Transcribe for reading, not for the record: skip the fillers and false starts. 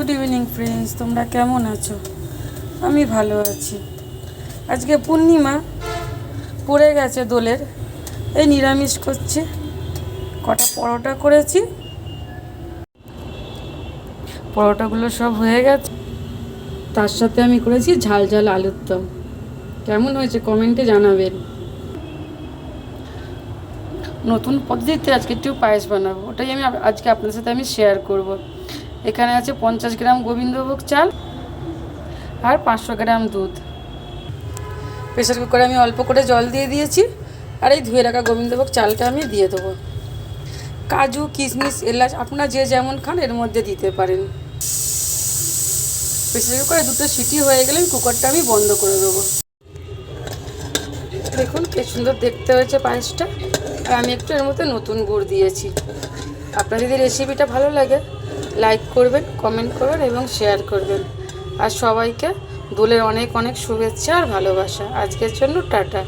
Good evening friends, তোমরা কেমন আছো? আমি ভালো আছি। আজকে পূর্ণিমা পড়ে গেছে দোলের, এই নিরামিষ করছি। কটা পরোটা করেছি, পরোটাগুলো সব হয়ে গেছে। তার সাথে আমি করেছি ঝাল ঝাল আলুর দম। কেমন হয়েছে কমেন্টে জানাবেন। নতুন পদ্ধতিতে আজকে একটু পায়েস বানাবো, ওটাই আমি আজকে আপনাদের সাথে শেয়ার করব। এখানে আছে 50 গ্রাম গোবিন্দভোগ চাল আর 500 গ্রাম দুধ। প্রেসার কুকারে আমি অল্প করে জল দিয়ে দিয়েছি, আর এই ধুয়ে রাখা গোবিন্দভোগ চালটা আমি দিয়ে দেবো। কাজু, কিশমিশ, এলাচ আপনারা যে যেমন খান এর মধ্যে দিতে পারেন। প্রেসার কুকারে দুটো সিটি হয়ে গেলে কুকারটা আমি বন্ধ করে দেবো। দেখুন কি সুন্দর দেখতে হয়েছে পায়েসটা। আর আমি একটু এর মধ্যে নতুন গুড় দিয়েছি। আপনার যদি রেসিপিটা ভালো লাগে লাইক করবেন, কমেন্ট করবেন এবং শেয়ার করবেন। আর সবাইকে দোলের অনেক অনেক শুভেচ্ছা আর ভালোবাসা। আজকের জন্য টাটা।